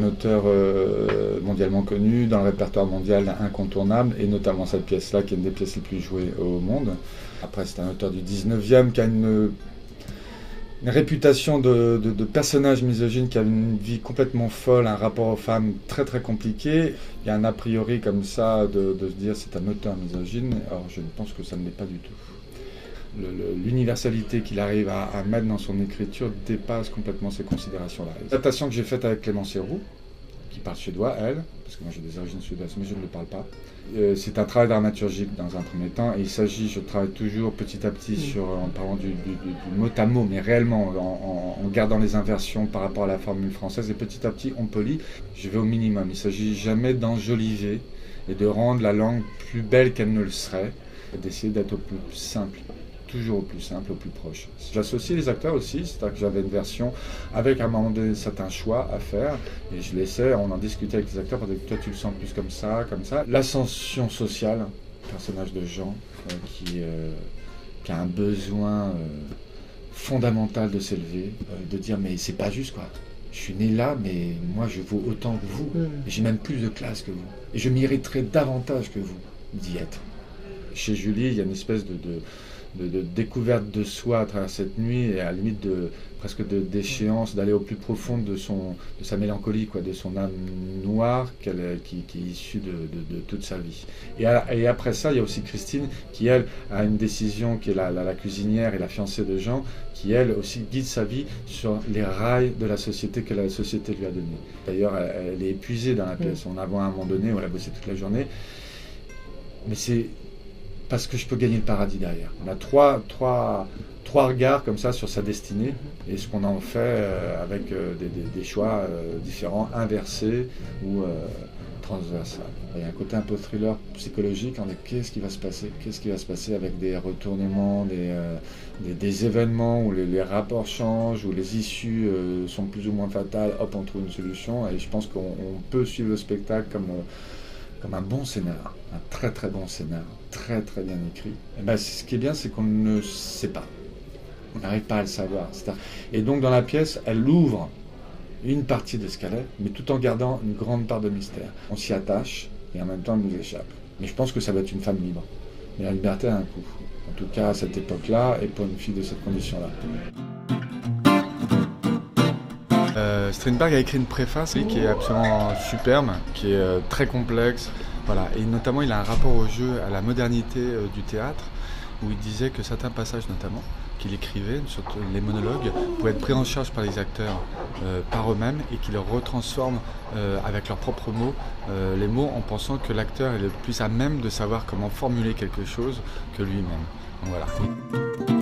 un auteur mondialement connu, dans le répertoire mondial incontournable, et notamment cette pièce-là, qui est une des pièces les plus jouées au monde. Après, c'est un auteur du 19e qui a une réputation de personnage misogyne, qui a une vie complètement folle, un rapport aux femmes très très compliqué. Il y a un a priori comme ça de se dire c'est un auteur misogyne, or je pense que ça ne l'est pas du tout. L'universalité qu'il arrive à mettre dans son écriture dépasse complètement ces considérations-là. L'adaptation que j'ai faite avec Clémence Héroux, qui parle suédois, elle, parce que moi j'ai des origines suédoises, mais je ne le parle pas. C'est un travail dramaturgique dans un premier temps, et il s'agit, je travaille toujours petit à petit en parlant du mot à mot, mais réellement en gardant les inversions par rapport à la formule française, et petit à petit on polit, je vais au minimum. Il ne s'agit jamais d'enjoliver et de rendre la langue plus belle qu'elle ne le serait, et d'essayer d'être au plus simple. Toujours au plus simple, au plus proche. J'associe les acteurs aussi, c'est-à-dire que j'avais une version avec à un moment donné certains choix à faire, et je laissais, on en discutait avec les acteurs, parce que toi tu le sens plus comme ça, comme ça. L'ascension sociale, personnage de Jean, qui a un besoin fondamental de s'élever, de dire mais c'est pas juste quoi. Je suis né là, mais moi je vaux autant que vous, et j'ai même plus de classe que vous, et je mériterais davantage que vous d'y être. Chez Julie, il y a une espèce de découverte de soi à travers cette nuit, et à la limite presque d'échéance, d'aller au plus profond de sa mélancolie, quoi, de son âme noire qui est issue de toute sa vie. Et après ça, il y a aussi Christine qui, elle, a une décision, qui est la cuisinière et la fiancée de Jean, qui, elle, aussi guide sa vie sur les rails de la société que la société lui a donné. D'ailleurs, elle est épuisée dans la pièce. On la voit à un moment donné où elle a bossé toute la journée. Mais c'est parce que je peux gagner le paradis derrière. On a trois regards comme ça sur sa destinée, et ce qu'on en fait avec des choix différents, inversés ou transversaux. Il y a un côté un peu thriller psychologique, on est qu'est-ce qui va se passer avec des retournements, des événements où les rapports changent, où les issues sont plus ou moins fatales, hop, on trouve une solution, et je pense qu'on peut suivre le spectacle comme un bon scénar, un très très bon scénar, très très bien écrit. Et ben, ce qui est bien, c'est qu'on ne sait pas. On n'arrive pas à le savoir. Et donc dans la pièce, elle ouvre une partie de ce qu'elle est, mais tout en gardant une grande part de mystère. On s'y attache, et en même temps, elle nous échappe. Mais je pense que ça va être une femme libre. Mais la liberté a un coût. En tout cas, à cette époque-là, et pour une fille de cette condition-là. Strindberg a écrit une préface qui est absolument superbe, qui est très complexe, voilà. Et notamment il a un rapport au jeu, à la modernité du théâtre, où il disait que certains passages notamment qu'il écrivait, surtout les monologues, pouvaient être pris en charge par les acteurs par eux-mêmes, et qu'ils retransforment avec leurs propres mots les mots, en pensant que l'acteur est le plus à même de savoir comment formuler quelque chose que lui-même. Donc, voilà.